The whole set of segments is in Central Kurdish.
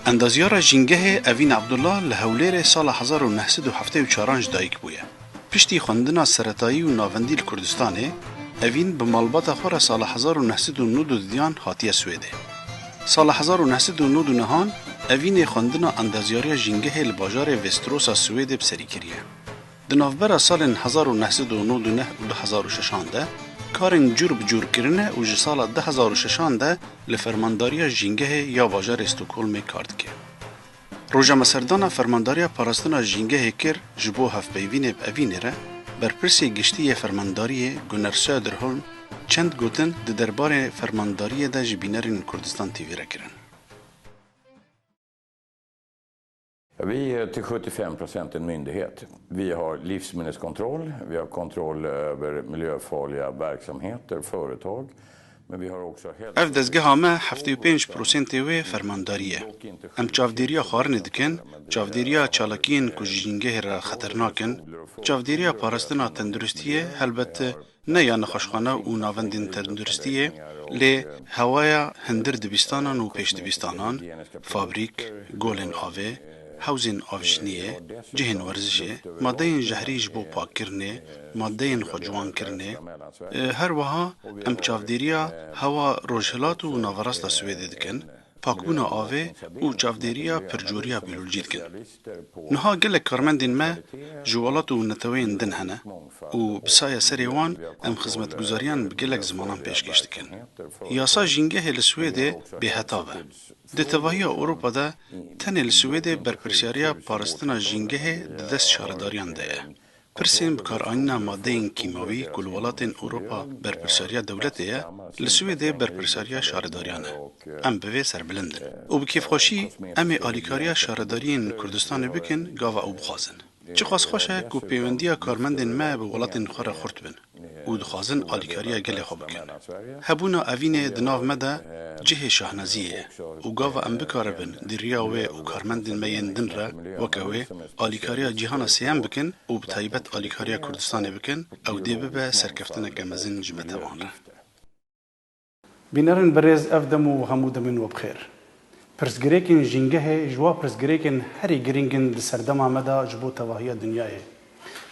اندازیار جینگه اوین عبدالله لهولیر سال 1974 دایک بویه. پشتی خواندنا سرطایی و ناوندی کردستانه، اوین به مالبات خور سال 1992 دیان هاتیه سویده. سال 1999 اوین خواندنا اندازیاری جینگه لباجار وستروسا سویده بسری کریه. دنافبر سال 1999 و 2006 کارن جور بجور کرنه و جسال 2006 لفرمانداری جینگه یا باجار استکهلم کارد که. روژا مسردان فرمانداری پاراستنا جینگه کر جبو هف بیوینه اوینه را برپرسی گشتی فرمانداری گونر سادرهولم چند گوتن ده دربار فرمانداری ده جبینرین کردستان تیوی را کرن. Vi är till 75% en myndighet. Vi har livsmedelskontroll, vi har kontroll över miljöfarliga verksamheter, företag. Men vi har också اف دزگاه ما 75% و فرمانداریه. ام چافدیریا خارن دکن، چافدیریا چالاکین کو جینگه را خطرناکن، چافدیریا پاراستنا تندرستیه البته نه یا نخوشخانه و ناوندین تندرستیه لی هوایا هندر دبیستانان و پیش دبیستانان، فابریک، گولن آوه، حوزین آفشنیه، جهن ورزشه، مادهین جهریج بو پاک کرنه، مادهین خجوان کرنه، هر وها ام چافدیریا هوا روشهلات و ناوراست سویده دکن، پاکبونا آوه و چافدیریا پرجوریا بیولوژی دکن. نها گلک کارمندین ما جوالات و نتوین دن هنه و بسایه سریوان ام خدمت گزاریان بگلک زمانان پیشکش دکن. یاسا جینگه لسویده به هتابه. ده تواهی اروپا ده تن لسویده برپرسیاریا پارستنا جینگه دست شارداریان ده. پرسیم بکار آیننا ماده کیماوی کلولات اروپا برپرسیاریا دولته لسویده برپرسیاریا شارداریانه. ام بوی سر بلندن. و بکیف خوشی ام آلیکاریا شاردارین کردستان بکن گاوا او بخوازن. چه خواست خوشه که پیوندیا کارمندین ما به ولات خور خورد بن و دخوازن آلیکاریا گل خوب بکن. هبونا اوین دناو مده جه شاهنازیه و گاوا ام بکار بن دریاوه و کارمندین مین دن را وکوه آلیکاریا جهان سیام بکن و بتایبت آلیکاریا کردستان بکن او دیبه به سرکفتن کمزین جمعتوان را. بینرن برز افدم و همود من و بخیر. پرسگریکن جینگه جوا پرسگریکن هری گرینگن دسردم آمده جبو تواهی دنیای.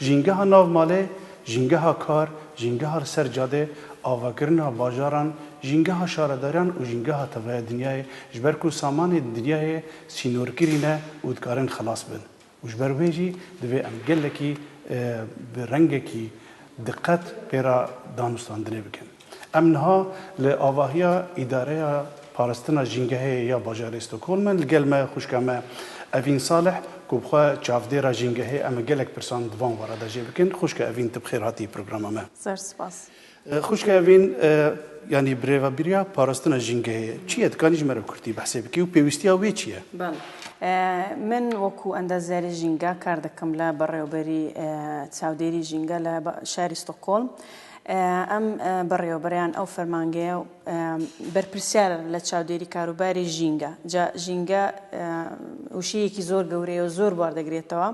جینگه ها ناو ماله، جینگه ها کار، جینگه ها سرجاده، آواگرنا باجاران، جینگه ها شارداران و جینگه ها تواهی دنیای جبرکو سامان دنیای سینورگیرینه و دکارن خلاص بن. و جبر ویجی دوی امگلکی برنگکی دقت پیرا دانستاندنه بکن. امنها لآواهی اداره پارستنا جینگه یا باجار استکهلم لگلمه خوشکمه اوین صالح کوبخوا چافدیرا جینگه اما گلک پرسان دوان وارد جی بکن خوشک اوین تبخیر هاتی پروگرام ما سر سپاس خوشک اوین یعنی بریوا بریا پارستنا جینگه چیه دکانیج مرا کرتی بحثی بکی و پیوستیا وی چیه بله من وكو اندازياري جينجا كاردكم لا برا وبري تساوديري جينجا لا شاري ستوكهولم ام بريو بريان او فرمانجيا برپرسیار لچاوديري كاروباري جينجا جا جينجا وشي كي زور غوري وزور باردگريتوا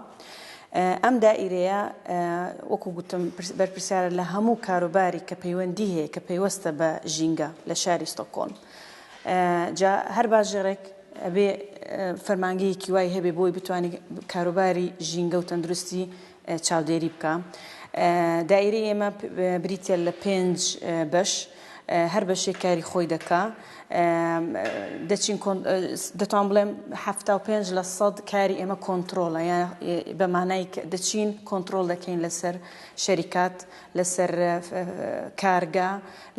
ام دائريه وكو قلتم برپرسیار لهمو كاروباري كپيونديه كپيوسته بجينجا لشاري ستوكهولم جا هر باجرك ابي فرمانگی کی وای هبی بوی بتوانی کاروباری جینگا و تندرستی چاودێری بکە دایره ئێمە بریتە لە 5 بەش هەر بەشێک کاری خۆی دەکا دەچین دەتوان بڵێم 75% کاری ئێمە کۆنتڕۆڵە یان بە مانای دەچین کۆنتڕۆڵ دەکەین لەسەر شەریکات لەسەر کارگا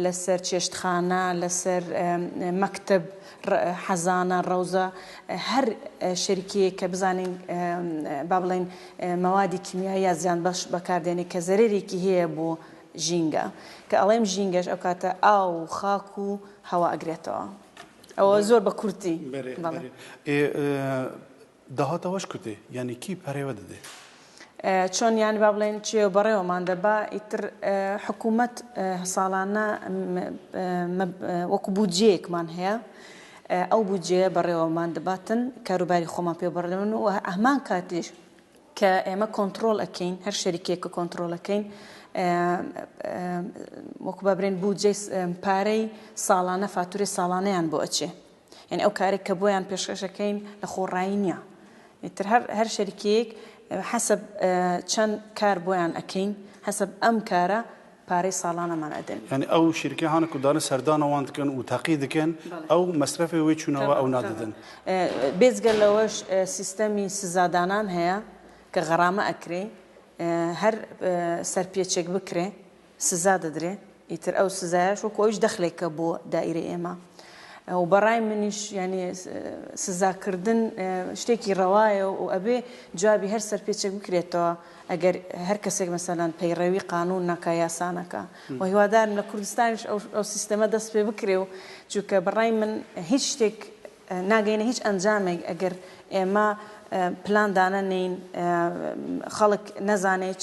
لەسەر چێشتخانە لەسەر مەکتب حەزانە ڕەوزە هەر شەریکەیەک کە بزانین با بڵێن مەوادی کیمیایی یا زیان بەش بەکاردێنێ کە زەرێرێکی هەیە بۆ ژینگە کە ئەڵێم ژینگەش ئەو کاتە ئاو و خاک و هەوا ئەگرێتەوە ئەوە زۆر بە کورتی داهاتەوەش کوتێ یعنی کی پەرێوە دەدێ چۆن یانی با بڵێن چێ بەڕێوەمان دەبا ئیتر حکوومەت ساڵانە وەکو بودجەیەکمان هەیە ئەو بودجەیە بەڕێوەمان دەباتن کاروباری خۆمان پێ بەڕێون و ئەمان کاتێش کە ئێمە کۆنتڕۆڵ ئەکەین هەر شەریکێک کە کۆنتڕۆڵ ئەکەین وەکو بابرێن بودجەی پارەی ساڵانە فاتورەی ساڵانەیان بۆ ئەچێ يعني ئەو کارێک کە بۆیان پێشکەشەکەین لە خۆڕایی نییە. ئیتر هەر شەریکەیەک حەسب چەند کار بۆیان ئەکەین حەسب ئەم کارە پارەی ساڵانەمان ئەدەن. يعني ئەو شیرکە هاانە کودانە سەردانەوان دکەن و تاقی دکەن ئەو مەصرفی وێ چوونەوە ئەو نادەدەن. بێزگە لەوەش سیستەمی سزادانان هەیە کە غەرامە ئەکرێ هەر سەرپێچێک بکرێ سزا دەدرێ ئیتر ئەو سزایش وەکو ئەوش دەخلێکە بۆ دائیرە ئێمە. و بەڕای منیش ینی سزاکردن شتێکی ڕەوایە و ئەبێ جوابی هەر سەرپێچێک بکرێتەوە ئەگەر هەر کەسێک مەسەلەن پەیڕەوی قانون نەکە یاسانەکە و هیوادارم لە کوردستانیش ئەو سیستەمە دەست پێ بکرێ و چونکە بەڕای من هیچ شتێک ناگەینە هیچ ئەنجامێک ئەگەر ئێمە پلان دانەنین خەڵک نەزانێت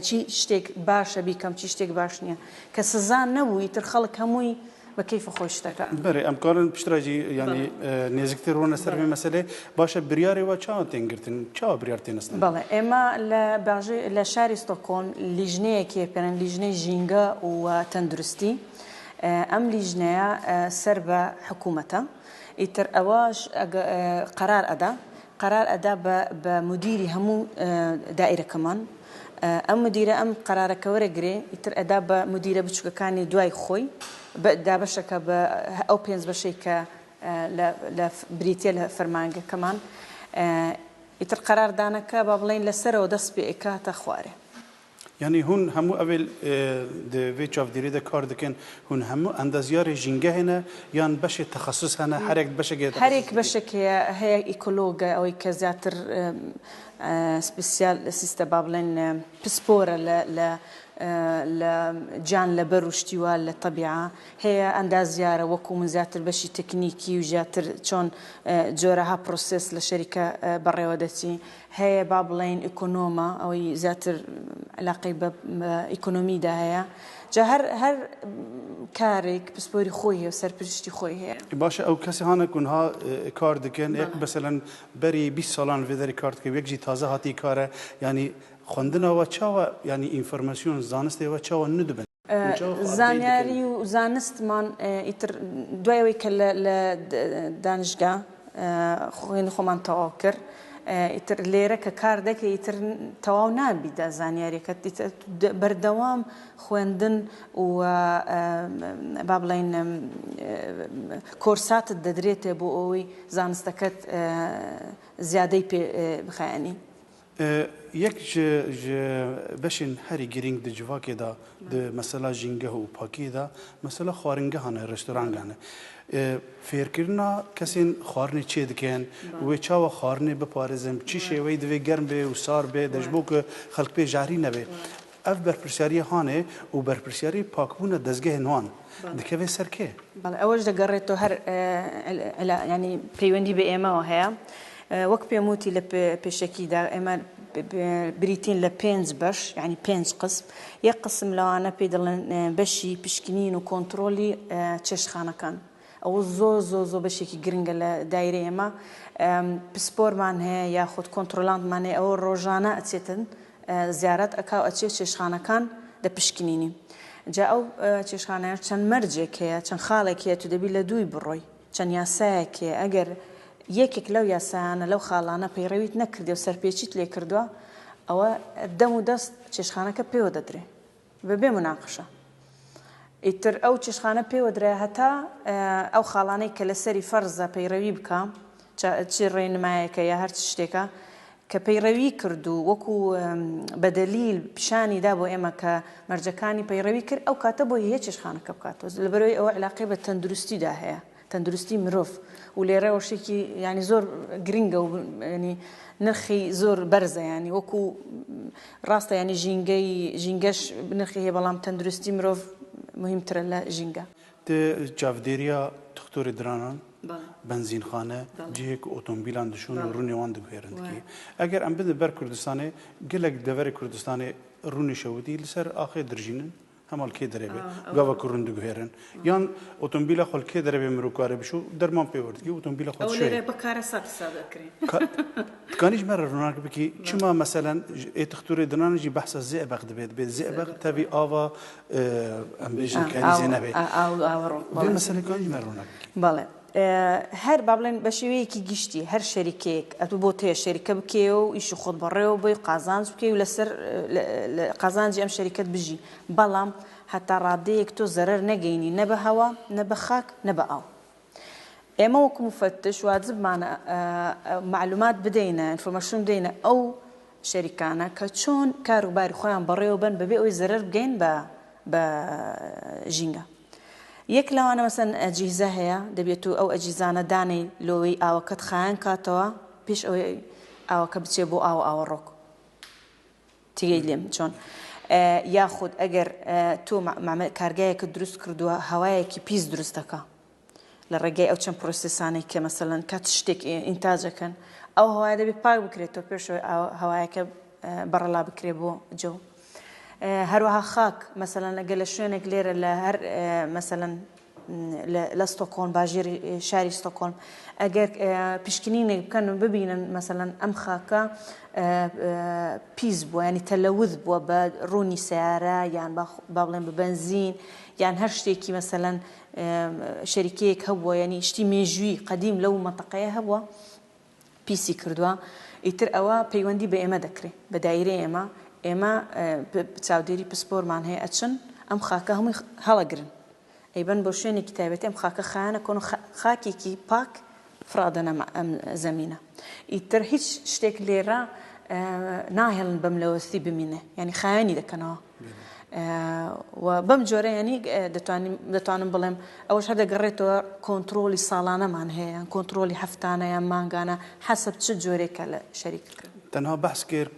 چی شتێک باشە بیکەم چی شتێک باش نییە کە سزا نەبووی تر خەڵک هەمووی بە کەیف خۆش دەکات. بەێ ئەمکارن پشتراجی ینی نێزیکتر ڕۆنە سەرمی مەسلێ باشە بریارێ وە چاوە تێنگرتن چاوە بریار تێنستن. بەڵێ ئێمە لە شاری ستۆکۆلم لیژنەیەکی پێێن لیژنەی ژینگە و تەندروستی ئەم لیژنەیە سەر بە حکوومەتە ئیتر ئەوەش قرار ئەدا بە مدیری هەموو دائیرەکەمان ئەم مدیرە ئەم قرارەکە وەرەگرێ ئیتر ئەدا بە مدیرە بچووکەکانی دوای خۆی دابەشەکە بە ئەو پێنج بەشەی کە لە بریتە لە فەرمانگەکەمان ئیتر قراردانەکە با بڵێن لەسەرەوە دەست پێ ئەکاتە خوارێ. يعني هون همو أول في چافدیری ده کار دکن هون همو اندازیار جنگه هنه یان بش تخصص هنه هر یک بشه که هي ايكولوج او كزياتر سبيسيال سيستا بابلين بسبورة لجان لبروشتيوال للطبيعة هي اندازيارة وكو من زياتر بشي تكنيكي وجاتر شون جورها بروسيس لشركة بريودتي هي بابلين ايكونوما او زياتر علاقة بايكونومي ده هي جا هر کارێک پسپۆری خۆی هەیە و سەرپشتی خۆی هەیە. باشە ئەو کەسی هانە کوونها کار دکەن یەک بەسەلەن بەری 20 ساڵان vێدەری کار دکە یەکجی تازە هاتی کارە ینی خوێندنەوە چاوە ینی ئینفۆرماسیۆن زانستەوە چاوە ندبن. زانیاری و زانستمان ئیتر دوایەوەی کە لە دانشگا خوێن خۆمان تەواو کرد ئیتر لێرە کە کار دەکە ئیتر تەواو نابیدا زانیاریەکە بەردەوام خوێندن و با بڵێن کۆرساتت دەدرێتێ بۆ ئەوەی زانستەکەت زیادەی پێ بخایەنی. یەک بەشین هەری گرنگ di civakê da di mesela jîngeha û pakiyê da mesela xwaringehan e restorangan e fêrkirina kesên xwarinê çê dikin wê çawa xwarinê biparêzin çi şêweyî divê germ bê û sar bê de ji bo ku xelk pê jarî nebe ev berpirsiyariya hanê û berpirsiyarî pakbûna dezgehên wan dikeve ser kê. ئەوەش دەگەڕێتەوە هەر ینی پەیوەندی بە ئێمەوە هەیە وەک پێم وتی لە پێشەکیدا ئێمە بریتین لە 5 بەش یعنی 5 قسم یەک قسم لەوانە پێ دەڵێن بەشی پشکنین و کۆنتترۆلی چێشتخانەکان ئەوە زۆر بەشێکی گرنگە لە دایرە ئێمە پسپۆرمان هەیە یاخود کۆنتترۆلانتمان هەیە ئەوە ڕۆژانە ئەچێتن زیارەت ئەکاو ئەچێ چێشخانەکان دەپشکنینی جا ئەو چێشخانەیە چەند مەرجێک هەیە چەند خاڵێک هەیە تو دەبی لە دووی بڕۆی چەند یاسایەک هەیە ئەگەر یەکێک لەو یاسایانە لەو خاڵانە پەیڕەویت نەکردێ و سەرپێچیت لێ کردووە ئەوە دەم و دەست چێشخانەکە پێوە دەدرێ بەبێ مناقشە ئیتر ئەو چێشخانە پێوە درێ هەتا ئەو خاڵانەی کە لەسەری فەرزە پەیڕەوی بکە چی ڕێنمایەکە یا هەر شتێکە کە پەیڕەوی کردو وەکو بەدەلیل پیشانیدا بۆ ئێمە کە مەرجەکانی پەیڕەوی کرد ئەو کاتە بۆ هەیە چێشخانەکە بکاتەوە لەبەرەوەی ئەوە علاقەی بە تەندروستیدا هەیە تەندروستی مرۆڤ و لێرە شتێکی ینی زۆر گرنگە و ینی نرخی زۆر بەرزە ینی وەکو ڕاستە ینی ژینگەش نرخی هەیە بەڵام تەندروستی مرۆڤ مهمترە لە ژینگە. چاودێریە دکتۆری درانان بنزینخانە جێک ئۆتۆمبیلان دشون و ڕوونی وان دەگوێرندکی ئەگەر ئەم بدە بەر کوردستانê gelek deverê Kurdistanê rûnê şewitî li ser axê dirjînin همال کی دربه گاوا کورند گهرن یان اتومبیل خال کی دربه مروکاره بشو درمان پیورد کی اتومبیل خال شوی أولي بكارة صادق كريم كانش مرة روناك بكي شما مثلا تختوري درانجي بحث الزئبق دبيت بيت زئبق تبي آوا ام بيجن كان زينبه أو مثلا كانش مرة روناك بله هر بابلن بشوی کی گشتی هر شرکت اتو بوته شرکت بکیو ایشو خود بره و بی قازانج بکیو لسر قازانج ام شرکت بجی بالام حتی رادی تو ضرر نگینی نه به هوا نه به خاک نه به آب اما وكم مفتش واجب معنا معلومات بدينا انفورميشن بدينا او شركانا كشون كاروباري خوان بريو بن ببي او زرر بجين ب جينجا يك لو انا مثلا اجهزه هي دبيتو او اجهزه داني لوي او كت خان كاتوا بيش او كبتشبو او روك تيجي شون ياخذ اجر تو مع كارجاك دروس كردوا هوايك بيس دروستك للرجاء أو كم بروسيساني كمثلا كاتشتك إنتاجه كان أو هواي ده بيباق بكريتو بيرشوا أو هواي ك برا لا بكريبو جو هروها خاك مثلا قال شلون قلير لهر مثلا لستوكهولم باجير شاري ستوكهولم أجر بيشكنين كانوا ببين مثلا أم خاكا بيز بو يعني تلوث بو بروني سيارة يعني بابلين ببنزين يعني هرشتيكي مثلا شركيك هو يعني اشتي ميجوي قديم لو منطقة هو بيسي كردوا يتر أوا بيوندي بإما ذكري بدايرة إما بتساوديري بسبور معناه هي أتشن أم خاكا هم هلاجرن أيبان بوشيني كتابتي أم خاكا خانة كونوا خاكي كي باك فرادنا أم زمينة يتر هيش شتيك ليرا ناهل بملوثي بمينه يعني خاني ده كانوا وبمجورة يعني دتوانم بلهم أول شيء قريته كنترولي صالانة معناه يعني كنترولي حفتانة يا مانجانا حسب تشجوري كلا شركة تنها بحث كير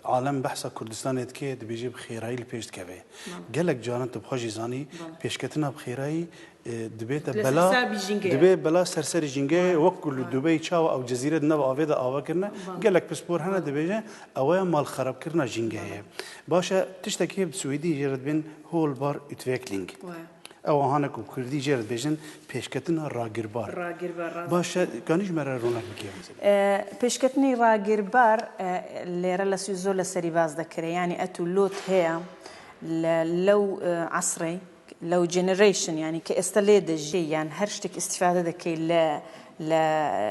عالم بحث كردستان يتكيد بيجيب خيراي البيش كبه قالك جارن تبخاجي زاني بيشكتنا بخيراي دبيت بلا سرسري جنگه وكل دبي تشاو او جزيره نبا افيدا اوا كرنا قالك بسبور هنا دبيجه اويا مال خراب كرنا جنگه باشا تشتكي بسويدي جرد بين هول بار اتفيكلينج او هانك كردي جرد بيجن بيشكتنا راگربار باشا كانش مرة رونق بكي بيشكتني راگربار ليرا لسيزو لسري باز دكري يعني اتو لوت هي لو عصري لو جنريشن يعني كاستليد الجي يعني هرشتك استفادة ذكي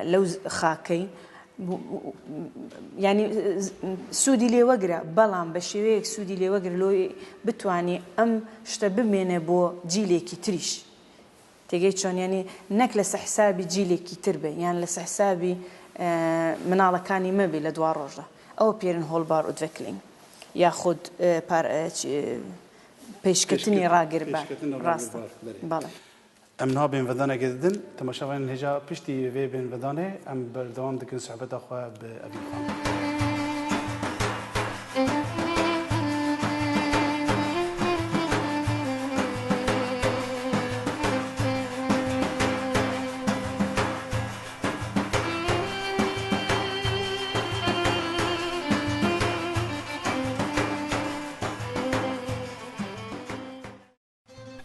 لو خاكي يعني سودي لي وقرا بلام بشويك سودي لي وقرا لو بتواني ام شتب من بو جيلي كي تريش تيجي شلون يعني نكلس حسابي جيلي كي تربي يعني لس حسابي من على كاني مبي لدوار رجله او بيرن هولبار ودفكلين ياخذ بار بيشكتني راقر راستا بله ام نا بين بدانه جدن تماشاوين هجا بيشتي في بين بدانه ام بردوام دكن صحبت اخويا بابي خان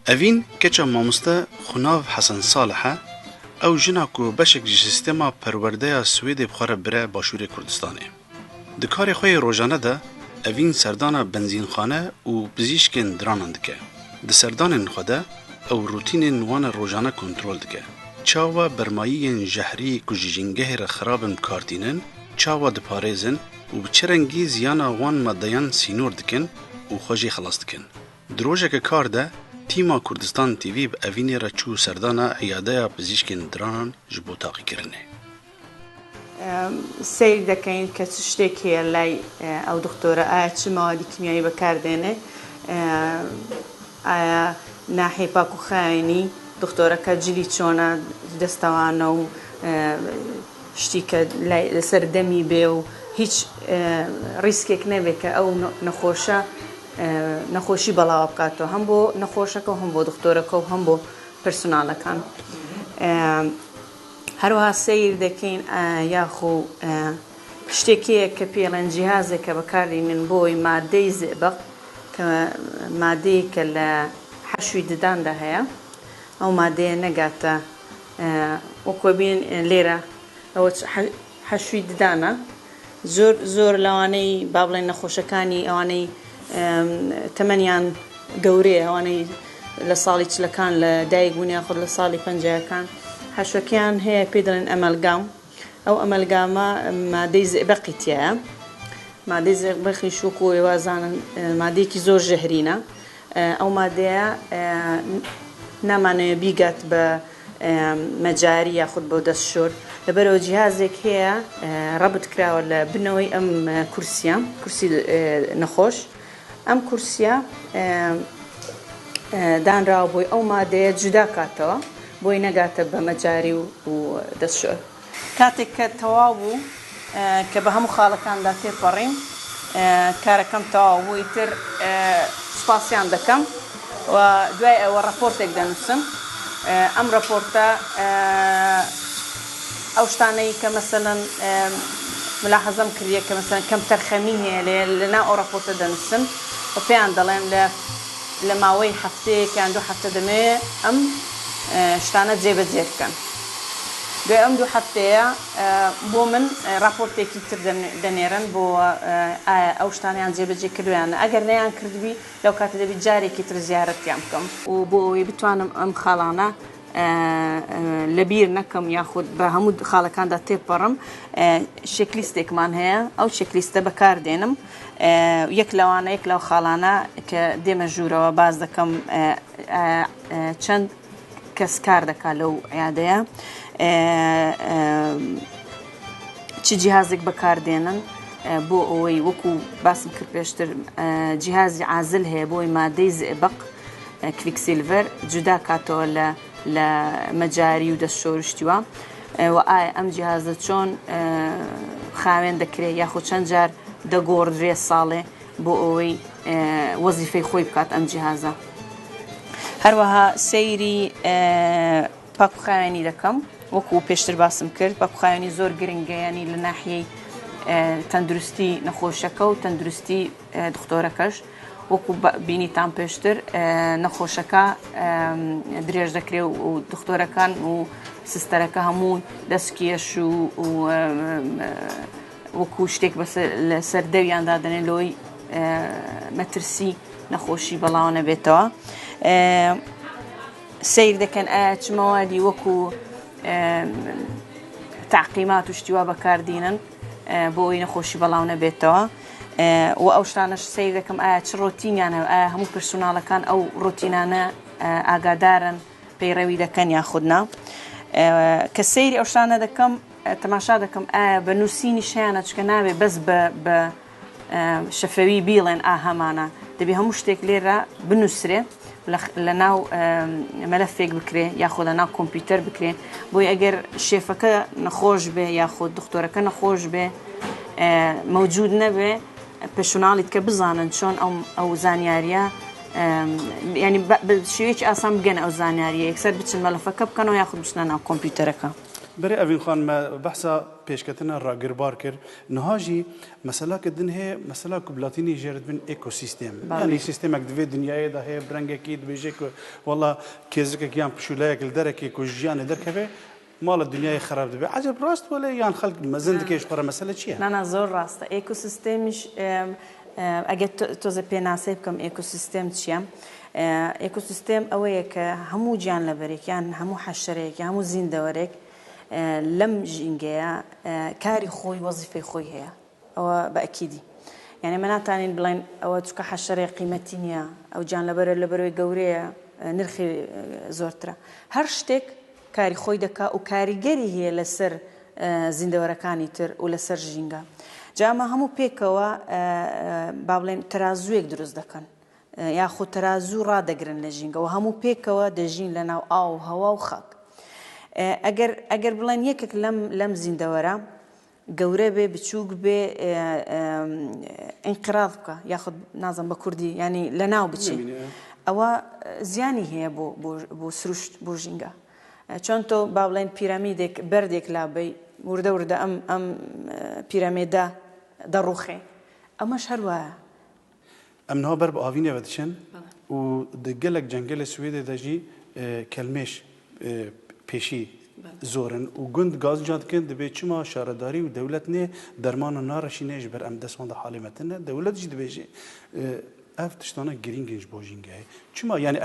اوین کچا ماموستا خناف حسن صالحه او جناکو بشک جی سیستما پرورده سوید بخوره بره باشور کردستانه. دکار خوی روزانه ده اوین سردان بنزینخانه و بزیشکن درانند که. ده سردان خوده او روتین وان روزانه کنترل دکه. چاوا برمایی جهری کجیجنگه را خرابن کارتینن، چاوا دپارزن و بچرنگی زیانا وان مدیان سینور دکن و خوشی خلاص دکن. دروژه که کار ده تیما کردستان تیوی به اوینی را چو سردانا عیاده پزیشکن درانان جبو تاقی کرنه. سیر دکین که تشتکی لای او دکتوره آیا چه موادی کیمیایی بکردنه آیا ناحیه پاکو خاینی دکتوره که جلی چونه دستوانه و شتی که لسر دمی به و هیچ ریسکیک نبی که او نخوشی بلا بکاتو هم بو نخوشک و هم بو دکتورک و هم بو پرسونال کن هر وها سیر دکین یا خو پشتکی که پیلن جهازی که بکاری من بوی ماده زئبق كمادي كلا حشوي ددان ده هي أو مادي نجاتا وكوبين ليرة أو حشوي ددانا زور لواني بابلين نخوشكاني أواني تمنيان قوريه أواني لصالي تلكان لدايق وني أخذ لصالي بنجا كان حشوكيان هي بيدرن أمالجام أو أمالجاما مادي زئبقيتيا مادي زئبقي شوكو يوازان مادي كي زور جهرينا أو مادي نمان بيجات بمجاري ياخذ بودشور لبرو جهازك هي ربط كرا ولا بنوي أم كرسي نخوش أم كرسي دان رابوي أو مادي جدا كاتوا بوي نجاتا بمجاري ودشور كاتك توابو كبهم خالكان داتي بريم كاركم توابو يتر سباسيان دكم ودواي ورابورتك دانسم أم رابورتا أو شتاني كمثلا ملاحظة مكرية كمثلا كم ترخمية لنا أو رابورتا دانسم وفي عندنا لما وي حفتي كان دو حفتة دمي أم شتانا جيبت زيت كان دو أم دو حفتي بو من رابورتي كتير دنيرن بو أو شتاني عن جيبت زيت كدوان أجر نيان كردبي لو كانت دبي جاري كتير زيارة يامكم وبو يبتوان أم خالنا لبير نكم ياخد بهمود خاله كان دا تيبرم شكليستك مان هي أو شكليست بكار دينم يكلو خالانا كديم الجورة وباز دكم چند کس کار دکا لو عیاده چی جهازك بکار دینن بو اوی وکو باسم کرپشتر جهاز عازل هي بوی ماده زئبق كويك سيلفر جدا كاتو لمجاري ودشورشتوا وآي أم جهازة شون خاوين دكري ياخو چند جار دقور دري صالي بو اوي وظيفة خوي بكات أم جهازة هروها سيري باكو خاويني دكم وكو بيشتر باسم كرد باكو خاويني زور گرنگه يعني لناحية تندرستي نخوشكا و تندرستي دكتوركش وكو بيني تام بيشتر نخوشكا دريج دكري و دكتوركان و سستركا همون دسكيش و وكو شتيك بس السردويان دادن لوي مترسي نخوشي بلاونا بيتوا سير دكان موادي وكو تعقيمات واشتوا بكاردينا بوي نخوشي بلاونا بيتوا وأوشتانش سير دكم روتين يعني همو برسونالا كان أو روتينانا أقادارا بيروي دكان ياخدنا كسيري أوشتانا دكم تماشا دكم بنوسيني شانة كنابي بس ب شفوي بيلين همانا دبي هموشتك ليرة بنسرة لناو ملفك بكري ياخد لناو كمبيوتر بكري بوي اگر شيفك نخوش به ياخد دكتورك نخوش به موجود نبه بشونالي تكبزانن شون او زانياريا يعني بشيء آسان بجن او زانياريا يكسر بتشن ملفك بكانوا ياخد بشنا كمبيوترك بري أبين خان ما بحثا بيشكتنا راجر باركر نهاجي مسألة كدن هي مسألة كبلاتيني جرد من إيكو سيستم يعني سيستمك دفي دنيا ده هي برنجة كيد بيجيك والله كيزك كيان بشولاك الدرك كوجيان دركبه مال الدنيا خراب دبي عجب راست ولا يعني خلق مزند كيش برا مسألة شيء أنا زور راست إيكو سيستمش أجت توزع بيناسب كم إيكو سيستم تشيم إيكو سيستم أويك همو جان لبريك يعني همو حشريك يعني همو زين دورك لم جينجيا كاري خوي وظيفة خوي هي أو بأكيدي يعني مناتاني بلين أو تشك حشرة قيمتينيا أو جان لبروي جورية نرخي زورترا هرشتك كاري خوي دكا وكاري جري هي لسر زندورة كاني تر ولا سر جينجا جاما همو بيكوا بابلين ترازويك دروز دكان ياخو ترازو را دقرن لجينجا وهمو بيكوا دجين لنا أو هوا وخاك اگر بلان یکک لم زندورا جوره به بتشوق به انقراض بك ياخذ نازم بكردي يعني لناو بتشي او زياني هي بو سروش بوجينجا چونتو بابلين بيراميدك بردك لابي ورده ام بيراميدا دروخي اما شروا امنها بر بآوینه ودشن و دگلک جنگل سوید دجی کلمش پیشی زورن و گند گاز جات کن دبی چما شارداری و دولت نه درمان نارشینش بر ام دسماند حالی متنه دولت جد بیجی اف تشتانه گرینگش باجینگه چما یعنی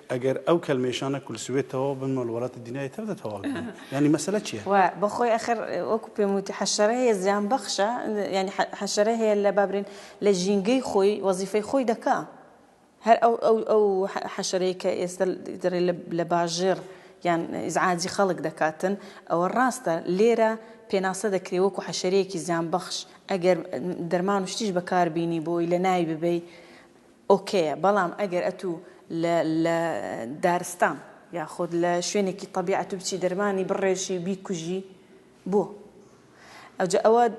اگر او کلمشانه کل سوید تواب من الولات الدینیه تبدا تواب یعنی مسئله چیه؟ و بخوي آخر وكو بيموت حشرة هي زيان بخشة يعني حشرة هي اللي بابرين لجينجي خوي وظيفة خوي دكا هر أو حشرة كيستر لباجر يعني إزعاجي خلق دكاتن أو الراستا ليرة بيناسة ذكري وكو حشرة كي زيان بخش أجر درمان وشتيش بكار بيني بوي لناي ببي أوكي بلام أجر أتو لدارستان ياخذ لشوينك طبيعته بشي درماني بريشي بيكوجي بو او جاواد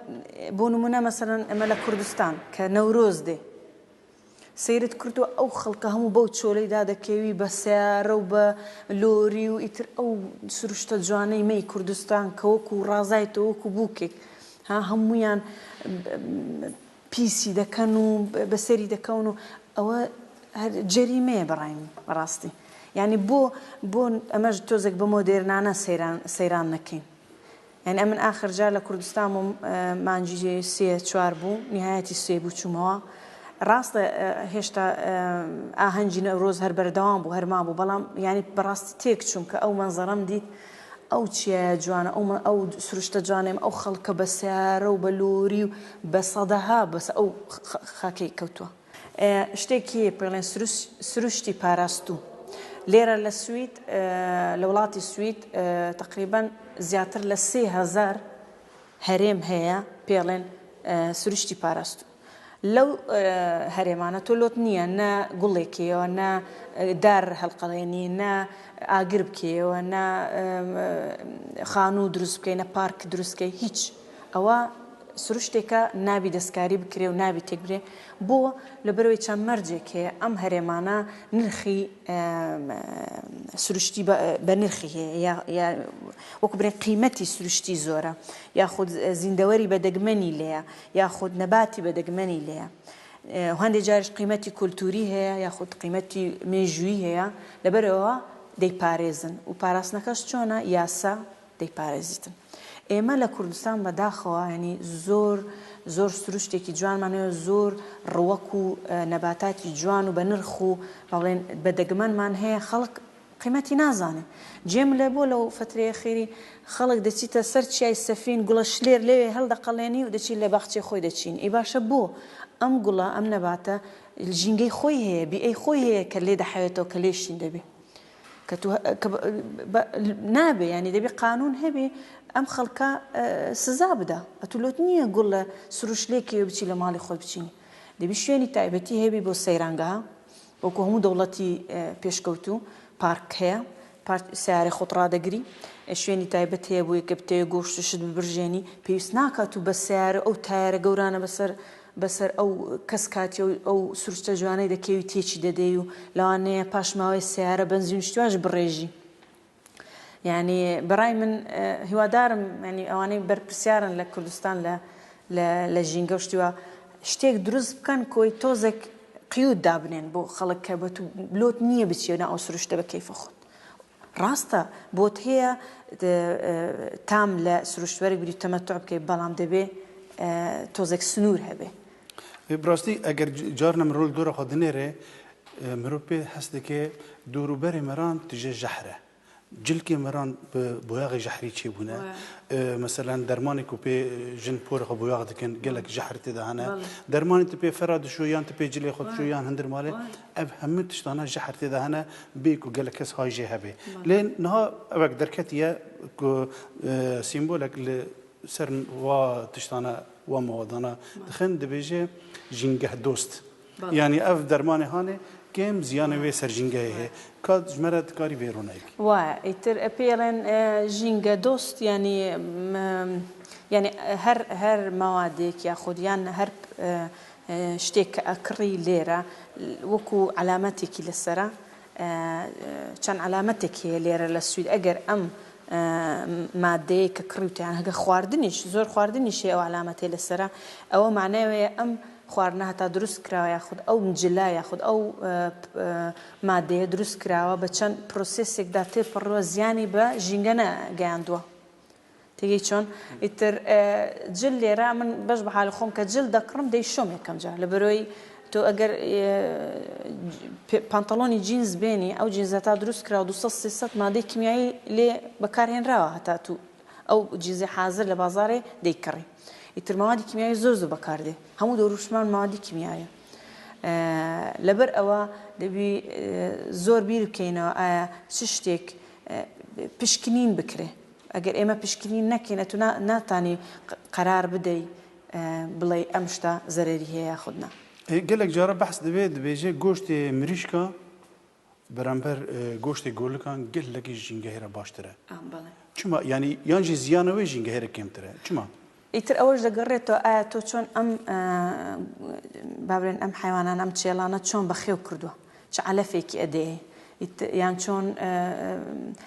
بو نمونه مثلا امل كردستان كنوروز دي سيرت كردو او خلقهم بو تشولي دادا كيوي بسيار وبلوري ويتر او سرشت جواني مي كردستان كوكو رازايتو وكو بوكي ها هميان بيسي دكانو بسري دكانو او جريمه برايم راستي يعني بو أمج توزك بمودرنانا سيران نكين يعني أمن آخر جا لكردستان ما نجي سي تشوار بو نهايتي سي بو تشوموا راست هشتا آهنجي روز هر بردوام بو هر ما بو بلام يعني براست تيك تشومك أو منظرم ديت أو تشيا جوانا أو سرشتا جوانا أو خلق بسيارة وبلوري بصدها بس أو خاكي كوتوا اشتكي بيرلين سرشتي باراستو ليرة للسويد لولاتي السويد تقريبا زياتر لسي هزار هرم هيا بيرلين سرشتي باراستو لو هرمانة تولوتنيا نا قوليكي ونا دار هالقليني نا آقربكي ونا خانو دروسكي نا بارك دروسكي هيج أوا سروشتێکە نابی دەستکاری بکرێ و نابی تێکبرێ بۆ لەبەرەوەی چەند مەرجێکێ ئەم هەرێمانە نرخی سروشتی بە نرخی هەیە وەکو بڵێن قیمەتی سروشتی زۆرە یاخود زیندەوەری بەدەگمەنی لێیە یاخود نەباتی بەدەگمەنی لێیە هەندێک جاریش قیمەتی کولتوری هەیە یاخود قیمەتی مێژووی هەیە لەبەرەوە دەیپارێزن و پاراستنەکەش چۆنە یاسا دەیپارێزیتن ئێمە لە کوردستان بەداخەوە ینی زۆر سروشتێکی جوانمانەوە زۆر ڕوەک و نەباتاتی جوان و بە نرخ و بەڵێن بەدەگمەنمان هەیە خەڵک قیمەتی نازانێ جێم لێ بۆ لەو فترەیە خێری خەڵک دەچیتە سەر چیای سەفین گوڵە شلێر لێوێ هەڵدەقەڵێنی و دەچیت لە باخچەی خۆی دەچین ئەی باشە بۆ ئەم گوڵە ئەم نەباتە ژینگەی خۆی هەیە بیئەی خۆی هەیە کە لێ دەحەوێتەوە کە لێشین دەبێ نابێ ینی دەبێ قانون هەبێ ئەم خەڵکە سزا بدە ئەتولۆت نییە گوڵ لە سروشلێکی بچی لە ماڵی خۆی بچینی دەبی شوێنی تایبەتی هەبی بۆ سەیرانگەها وەکو هەموو دەوڵەتی پێشکەوتوو پارک هەیە سیارە خۆت ڕادەگری شوێنی تایبەت هەیە بۆ یەکە بتەوێ گۆشتشت ببرژێنی پێویست ناکات و بە سیارە ئەو تایارە گەورانە بەسەر ئەو کەس کاتی ئەو سروشتە جوانەی دەکەوی تێکی دەدەی و لەوانەیە پاشماوەی سیارە بەنزین شتواش بڕێژی يعني براي من هوادارم يعني اواني برپرسیارن لە کوردستان لە ژینگە شتووە شتێک دروست بکەن کۆی تۆزێک قیود دابنێن بۆ خەڵک کە بلۆت نییە بچێنە ئەو سروشتە بە کەیفە خۆت ڕاستە بۆت هەیە تام لە سروشتوەرێک بری تەمەتوع بکەی بەڵام دەبێ تۆزێک سنوور هەبێ براستی ئەگەر جارنە مرۆڵ دوورە خۆ دنێرێ مرۆڤ پێ هەست دەکێ دووروبەری مەران تژێ ژەحرە جلکی مران بویاغ جحری چی بونه مثلا درمانی کو پی جن پور خو بویاغ دکن گلک جحرتی دهانه درمانی تو پی فراد شویان تو پی جلی خود شویان هندر ماله اب همه تشتانه جحرتی دهانه بی کو گلک کس های جهبه لین نها اوک درکتیه کو سیمبولک ل سرن و تشتانه و موادانه دخن دبیجه جنگه دوست يعني اف درماني هاني كم زيانه وي سرجينجا هي كاد جمرت كاري فيرونايك يتر ابيلن جينجا دوست يعني هر موادك ياخذ يعني هر شتيك اكري ليره وكو علامتك للسرا كان علامتك هي ليره للسويد اجر ام ماده ككريت يعني هكا خواردنيش زور خواردنيش او علامتي للسرا او معناه ام خواردنە هەتا دروست کراوە یاخود ئەو مجللا یاخود ئەو مادەیە دروست کراوە بە چەند پرۆسێسێکدا تێپەڕوە زیانی بە ژینگە نەگەیاندووە تێگەی چۆن ئیتر جل لێرە من بەش بە حالی خۆم کە جل دەکڕم دەی شۆم یەکەم جار لە بەرۆی تۆ ئەگەر پانتەڵۆنی جینز بێنی ئەو جینزە تا دروست کراوە 200-300 مادەی کیمیایی لێ بەکارهێنراوە هەتا تو ئەو جینزی حازر لە بازارێ دەیکڕی ئیتر ماوادی کیمیایی زۆر بەکاردێ هەموو دەوروشمان ماوادی کیمیایە لەبەر ئەوە دەبی زۆر بیر بکەینەوە ئایا چ شتێک پشکنین بکرێ ئەگەر ئێمە پشکنین نەکەینە تو ناتانی قەرار بدەی بڵێ ئەم شتە زەرەری هەیە یاخودنا gelek cara behs dibe dibêje goştê mirîşka berember goştê golikan gelekî jîngehêra baştir e. Çima yanî yan jî ziyana wê jîngehêra kêmtir e. Çima? ئیتر ئەوەش دەگەڕێتەوە ئایا تۆ چۆن ئەم بابرێن ئەم حیوانان ئەم چێڵانە چۆن بەخێو کردووە چ عەلەفێکی ئەدەیە یان چۆن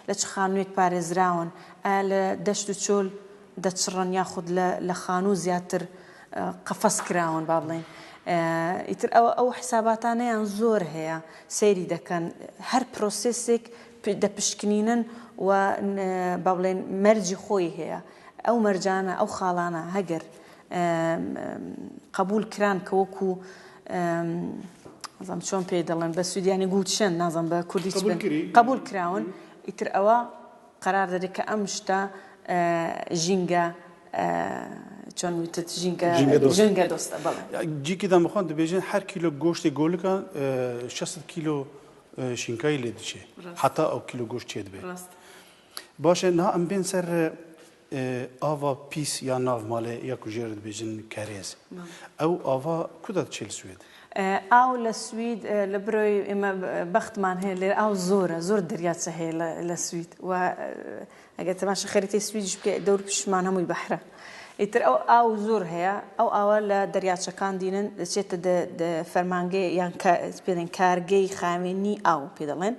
لە چ خانوویەک پارێزراون ئایا لە دەشت و چۆل دەچڕن یاخود لە خانوو زیاتر قەفەس کراون با بڵێن ئیتر ئەو حساباتانەیان زۆر هەیە سەیری دەکەن هەر پرۆسێسێک دەپشکنینن و با بڵێن مەرجی خۆی هەیە ئەو مەرجانە ئەو خاڵانە هەگەر قبول کران کە وەکو نازانم چۆن پێی دەڵێن بە سوودیانی گوتشن نازانم بە کوردی قبول کراون ئیتر ئەوە قەرار دەدێت کە ئەم شتە ژینگە چۆن وتت ژینگە دۆستە بەڵێ جیکیدا بخۆن دەبێژن هەر کیلۆ گۆشتی گۆلەکان 600 کیلۆ شینکایی لێ دچێ حتا ئەو کیلۆ گۆشت چێ دەبێت باشە نا ئەم بێن سەر ئاوا پیس یا ناو ماڵێ یا کوژێر دەبێژن کارێز ئەو ئاوا کودا دچێ سوێد ئاو لە سوید لە برۆی ئێمە بەختمان هەیە لێ ئاو زۆر دەریاچە هەیە لە سوید و ئەگەر تەماشا خەریتەی سویدش بکە دەور پشمان هەمووی بەحرە ئیتر ئەو زۆر هەیە ئەو ئاوە لە دەریاچەکان دینن دەچێتە فەرمانگەی یان پێڵێن کارگەی خاوێنی ئاو پێ دەڵێن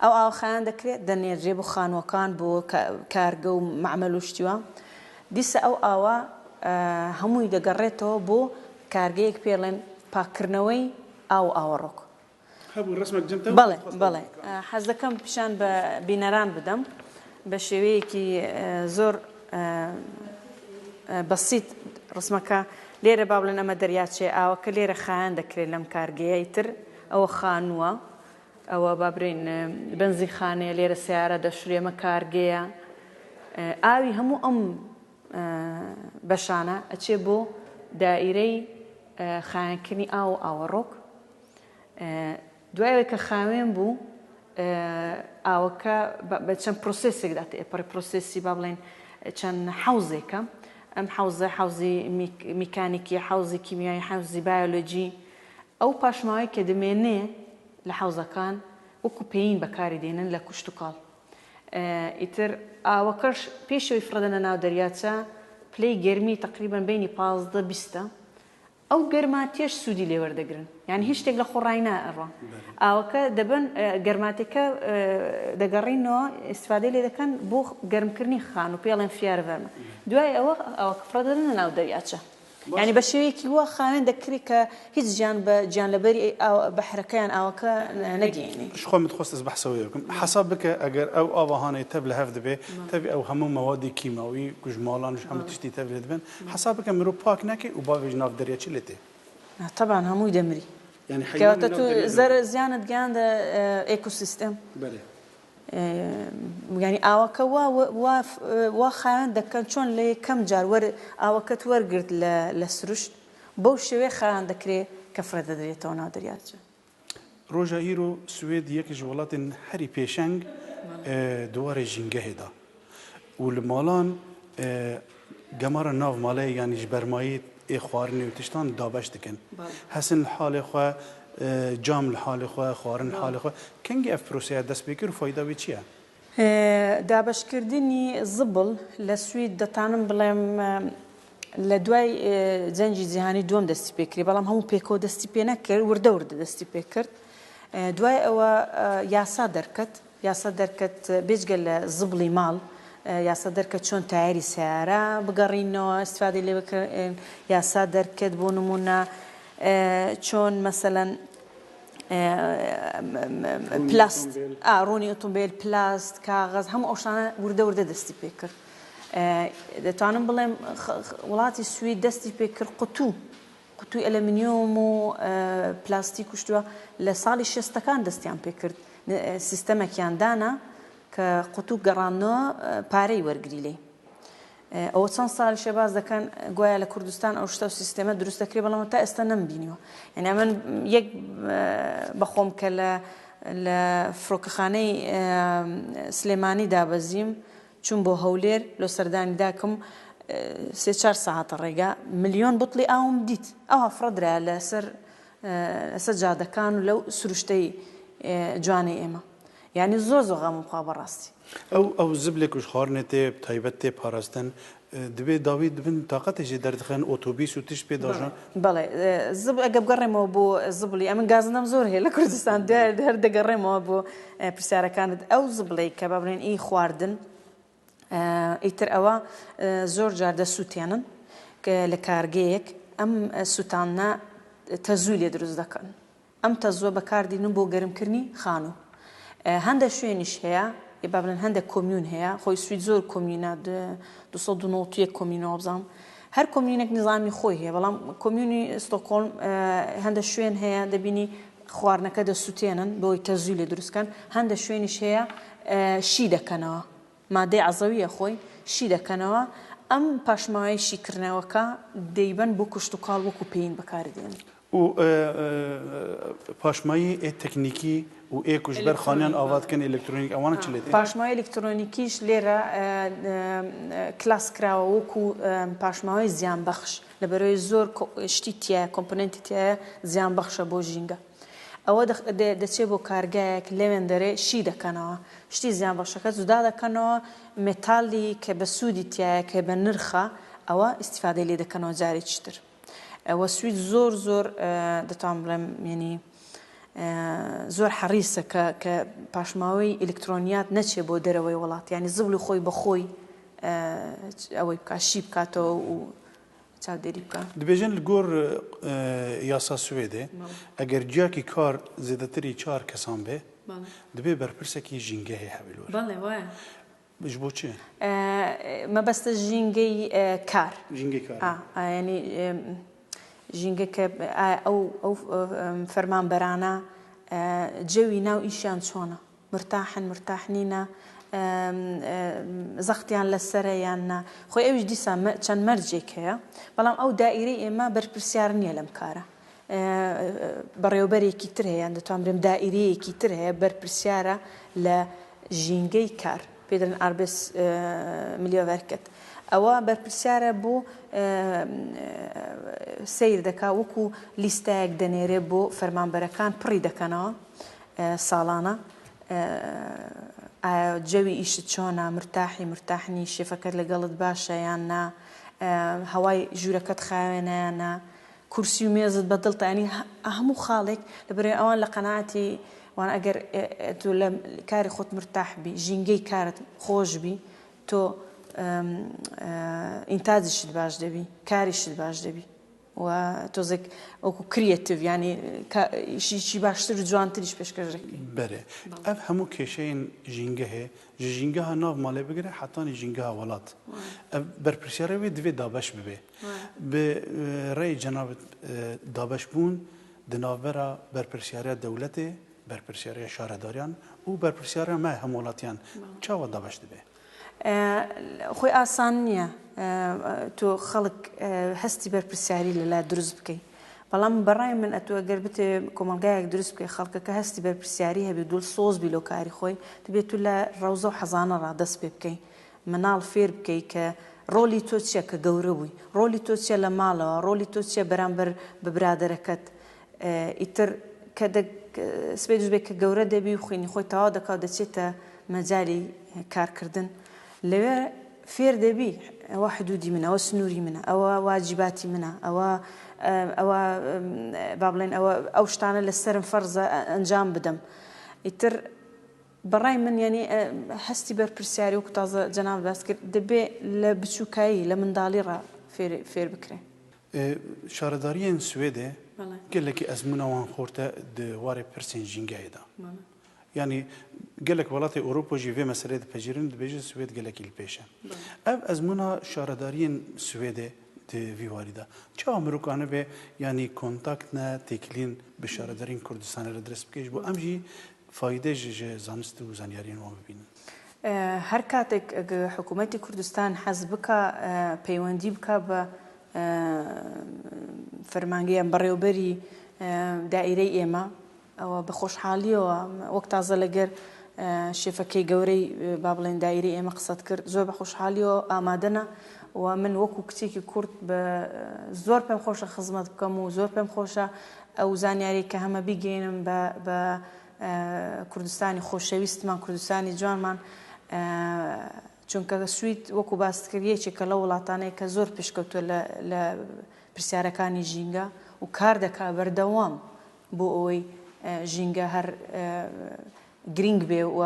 ئەو ئاوخایان دەکرێت دەنێرجێ بۆ خانووەکان بۆ کارگە و معمەل و شتیوە دیسە ئەو ئاوە هەمووی دەگەڕێتەوە بۆ کارگەیەک پێڵێن پاکردنەوەی ئاوەڕۆک بەڵێ حەز دەکەم پیشان بە بینەران بدەم بە شێوەیەکی زۆر بەسیت ڕسمەکە لێرە با بڵێن ئەمە دەریاچێ ئاوەکە لێرە خایان دەکرێت لەم کارگەیە تر ئەوە خانووە ئەوە با برین بنزی خانەیە لێرە سیارە دەشورێمە کارگەیە ئاوی هەموو ئەم بەشانە ئەچێ بۆ دائیرەی خایانکردنی ئاو و ئاوەڕۆک دوایەوەی کە خاوێن بوو ئاوەکە بە چەند پرۆسێسێکدا تێپەڕی پرۆسێسی با بڵێن چەند حەوزێکە ئەم حەوزی میکانیکی حەوزی کیمیایی حەوزی بایۆلۆجی ئەو پاشماوەی کە دەمێنێ لە حەوزەکان وەکو پێین بەکاری دێنن لە کوشت و کاڵ ئیتر ئاوەکەش پێشەوەی فرەدەنە ناو دەریاچە پلەی گەرمی تقریبان بینی 15-20 ئەو گەرماتیەش سوودی لێوەردەگرن یعنی هیچ شتێک لە خۆڕای نائڕە ئاوەکە دەبن گەرماتێکە دەگەڕینەوە ئیسفادەی لێ دەکەن بۆ گەرمکردنی خان و پێڵێن فیارڤەرمە دوای ئەوە فرەدەنە ناو دەریاچە یعنی بە شێوەیەکی وە خاوێن دەکری کە هیچ گیان لەبەری بەحرەکەیان ئاوەکە نەگەینی خۆم خۆستس بەحسەوەی بکەم حساب بکە ئەگەر ئەو ئاوەهانەی تەب لە هەف دەبێ تەبی ئەو هەموو مەوادی کیماوی کوژماڵانش هەموو تشتی تەب لێ دەبن حساب بکە مرۆڤ پاک ناکەی و باوێژ ناو دەریاچی لێ تێ طبعا هەمووی دەمری کەواتە تو زیانت گیاندە ئێکوسیستەم ینی ئاوەکە وا خایان دەکەن چۆن لە یەکەم جار ئاوەکەت وەرگرت لە سروشت بەو شێوەیە خایان دەکرێت کە فرە دەدرێتەوە ناو دەریاچە ڕۆژە ئیرۆ سوێد یەکیش وڵاتین هەری پێشەنگ دووارێ ژینگەهێدا و لە ماڵان گەمارە ناو ماڵەیە یانیش بەرمایی ئێ خواردنی و تشتان دابەش دکن هەسن حاڵێ خوا جام لە حاڵی خۆ خواردن حاڵی خۆ کەنگی ئەف پرۆسەیە دەست پێ کرد و فایداوی چییە؟ دابەشکردنی زبڵ لە سوید دەتانم بڵێم لە دوای جەنجی جیهانی دووەم دەستی پێ کردی بەڵام هەموو پێکەوە دەستی پێ نەکرد وردە دەستی پێ کرد دوای ئەوە یاسا دەرکەت بێجگە لە زبڵی ماڵ یاسا دەرکەت چۆن تایری سیارە بگەڕینەوە ئیسفادەی لێ بکەن یاسا دەرکەت بۆ نمونە چۆن مەسەلەن پلاست ڕوونی ئۆتۆمبیل پلاست کاغەز هەموو ئەو شتانە وردە وردە دەستی پێ کرد دەتوانم بڵێم وڵاتی سوید دەستی پێ کرد قوتوی ئەلەمینیۆم و پلاستیک وشتووە لە ساڵی 60ەکان دەستیان پێ کرد سیستەمێکیان دانا کە قوتوب گەڕانەوە پارەی وەرگری لێ ئەوە چەند ساڵی شێباز دەکەن گوایە لە کوردستان ئەو شتە و سیستەمە دروست دەکرێت بەڵام تا ئێستا نەمبینیوە یعنی من یەک بەخۆم کە لە فڕۆکەخانەی سلێمانی دابەزیم چوون بۆ هەولێر لۆ سەردانی داکەم 3-4 ساعتە ڕێگا ملیۆن بوتڵی ئاوم دیت ئەوە فڕەدرا لەسەر جادەکان و لەو سروشتەی جوانەی ئێمە یعنی زۆر غەم و خوا بەڕاستی ئەو زبلێک وش خواردنێ تێ تایبەت تێ پاراستن دەبێ داوی دبن تااقەتێکی دەردخەن ئۆتۆبیس و تش پێ داژان بەڵێ ئەگە بگەڕێمەوە بۆ زبلی ئەمن گازندەم زۆر هەیە لە کوردستان هەر دەگەڕێمەوە بۆ پرسیارەکانت ئەو زبلەی کە بابرێن ئی خواردن ئیتر ئەوە زۆر جار دەسووتێنن کە لە کارگەیەک ئەم سووتانە تەزووی لێ دروست دەکەن ئەم تەزووە بەکاردێنن بۆ گەرمکردنی خانوو هەندێک شوێنیش هەیە با بڵێن هەندێک کۆمیون هەیە خۆی سوید زۆر کۆمیونە 291 کۆمیونەوە بزانم هەر کۆمیونێک نظامی خۆی هەیە بەڵام کۆمیونی ستۆکۆڵم هەندێک شوێن هەیە دەبینی خواردنەکە دەسووتێنن بۆی تەزووی لێ دروستکەن هەندێک شوێنیش هەیە شی دەکەنەوە مادەی عەزەویە خۆی شی دەکەنەوە ئەم پاشماوەی شیکردنەوەکە دەیبەن بۆ کشت و کاڵ وەکو پێین بەکاردێن و پاشمایی تەکنیکی و ئێکوژبەر خانیان ئاواتکەن ئەلکترۆنیک ئەوانە چ لێت پاشماوی ئەلکترۆنیکیش لێرە کلاس کراوە وەکو پاشماوەی زیان بەخش لەبەرەوەی زۆر شتی تایە کۆمپۆنێنتی تایە زیان بەخشە بۆ ژینگە ئەوە دەچێت بۆ کارگایەک لەوێن دەرێ شی دەکەنەوە شتی زیان بەخشەکە جودا دەکەنەوە مێتاڵی کە بە سوودی تایە کە بە نرخە ئەوە ئیسیفادەی لێ دەکەنەوە جارێکی تر ئەوە سوید زۆر دەتوان بڵێم ینی زۆر حەریسە کە پاشماوەی ئلکترۆنیات نەچێ بۆ دەرەوەی وڵات ینی زبلی خۆی بەخۆی ئەوەی بکات شی بکاتەوە و چاودێری بکە دەبێژن لە گۆر یاسا سوێدێ ئەگەر جیاکی کار زێدەتری 4 کەسان بێ دەبێ بەرپرسێکی ژینگە هەیە هەویلوەر بەڵێ وایە بش بۆ چێ مەبەستە ژینگەی کار ژینگەی کار ینی ژینگە کە ئەو فەرمانبەرانە جەوی ناو ئیشیان چۆنە مرتاح نینە زەختیان لەسەرە یاننا خۆی ئەوش دیسا چەند مەرجێک هەیە بەڵام ئەو دائیرەی ئێمە بەرپرسیار نییە لەم کارە بەڕێوەبەرێکی تر هەیە دەتوان برێم دائیرەیەکی تر هەیە بەرپرسیارە لە ژینگەی کار پێدرن ئاربس ملیۆڤەرکەت ئەوە بەرپرسیارە بۆ سیر دەکا وەکو لیستایەک دەنێرێ بۆ فەرمانبەرەکان پڕی دەکەنەوە ساڵانە جەوی ئیشت چۆنە مرتاحنی شێفەکەت لەگەڵت باشە یان نا هەوای ژوورەکەت خاوێنە یاننا کورسی و مێزت بەدڵتە ینی هەموو خاڵێک لەبەرێ ئەوان لە قەناعەتی وان ئەگەر تۆ لە کاری خۆت مرتاح بی ژینگەی کارت خۆش بی تۆ ئینتاجیشت باش دەبی کاریشت باش دەبی و تۆزێک ئەوکو کریەتیڤ ینی شیشی باشتر و جوانتریش پێشکەش دەکەی بەرێ ئەف هەموو کێشەین ژینگە هەیە ژینگەها ناو ماڵێ بگرێ حتانی ژینگەها وڵات بەرپرسیارەوێ دەوێت دابەش ببێ بە ڕێی جەنابەت دابەش بوون دناوبەرە بەرپرسیارە دەولەتێ بەرپرسیارە شارەداریان و بەرپرسیارە مای هەموو وڵاتیان چاوە دابەش دەبێ خۆی ئاسان نییە تۆ خەڵک هەستی بەرپرسیاری لەلا دروست بکەیت بەڵام بەڕای من ئەتۆ ئەگەر بتێ کۆمەلگایەک دروست بکەی خەڵکەکە هەستی بەرپرسیاری هەبێ دوول سۆز بی لۆ کاری خۆی دەبێت تو لە ڕەوزە و حەزانەڕا دەست پێ بکەیت مناڵ فێر بکەیت کە ڕۆلی تۆ چییە کە گەورە بووی ڕۆلی تۆ چیە لە ماڵەوە ڕۆلی تۆ چیە بەرامبەر بە برادەرەکەت ئیتر کە سبێ دوژبێت کە گەورە دەبی و خوێنی خۆی تەواو دەکات دەچێتە مەجای کارکردن لەوێ فێر دەبی ئەوە حدودی منە ئەوە سنووری منە ئەوە واجیباتی منە ئەوە با بڵێن ئەو شتانە لەسەرم فەرزە ئەنجام بدەم ئیتر بەڕای من ینی هەستی بەرپرسیاری وەکو تازە جەناب باس کرد دەبێ لە بچووکایی لە منداڵی ڕا فێر بکرێ شارداریان سویده گلکی ازمونا وان خورده دواره پرسین جنگای دا يعني قال لك ولات اوروبا جي في مساله بجيرن بيجي السويد قال لك البيشه اب ازمنا شاردارين سويد في والده چا امریکانه به یعنی کانتاکت نه تکلین به شاردارین کردستان را درس بکش بو امجی فایده ج زانست و زانیارین ما ببینن هر کاتک حکومت کردستان حزبک پیوندی بک به فرمانگی بڕێوەبەری دائیرەی ئێمە ئەوە بە خۆشحاڵی و وەک تازە لەگەر شێفەکەی گەورەی با بڵێن دائیرەی ئێمە قسەت کرد زۆر بە خۆشحاڵی و ئامادەنە و من وەکو کچێکی کورد بە زۆر پێم خۆشە خزمەت بکەم و زۆر پێم خۆشە ئەو زانیاری کە هەمە بیگەێنم بە کوردستانی خۆشەویستمان کوردستانی جوانمان چونکە سوید وەکو باستکردیەکێکە لە وڵاتانەیە کە زۆر پێشکەوتووە لە پرسیارەکانی ژینگە و کار دەکا بەردەوام بۆ ئەوەی ژینگە هەر گرنگ بێ و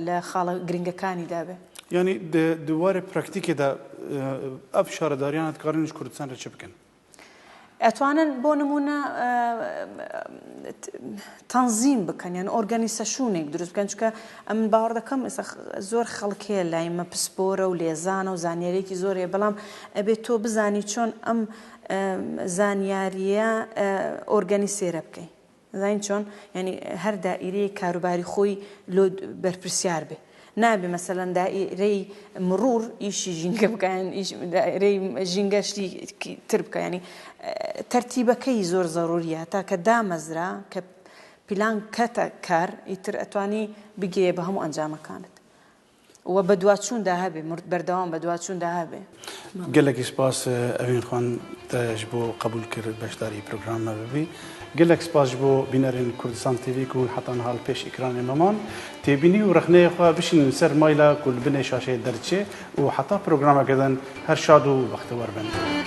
لە خاڵە گرنگەکانی دابێ یعنی دووارێ پراکتیکێدا ئەف شارەداریانە دکارنش کوردستان رە چ بکەن ئەتوانن بۆ نمونە تەنزیم بکەن یان ئۆرگانیسەشونێک دروست بکەن چونکە ئەم باوەڕ دەکەم زۆر خەڵک هەیە لایمە پسپۆرە و لێزانە و زانیاریەکی زۆرێ بەڵام ئەبێت تۆ بزانی چۆن ئەم زانیاریە ئۆرگانیسێرە بکەین زین چۆن ینی هەر دائیرەیە کاروباری خۆی لۆ بەرپرسیار بێ نابێ مەسەلەن دائیرەی مرور ئیشی ژینگە بکەن دائیرەی ژینگەشتی تر بکە ینی تەرتیبەکەی زۆر زەڕوریە تا کە دامەزرا کە پیلان کەتە کار ئیتر ئەتوانی بگێ بە هەموو ئەنجامەکانت و بە دوواچووندا هەبێ بەردەوام بە دوواچووندا هەبێ gelekî spas evên xwan te ji bo qebûl kir beşdarî programme bibî gelek spas ji bo bînerên Kurdistan TV ku heta niha li pêş ekranê meman têbînî û rexneyê xwe bişînin ser mayla ku li binê şaşeyê derçe û heta programeke din her şad û bextewar bin.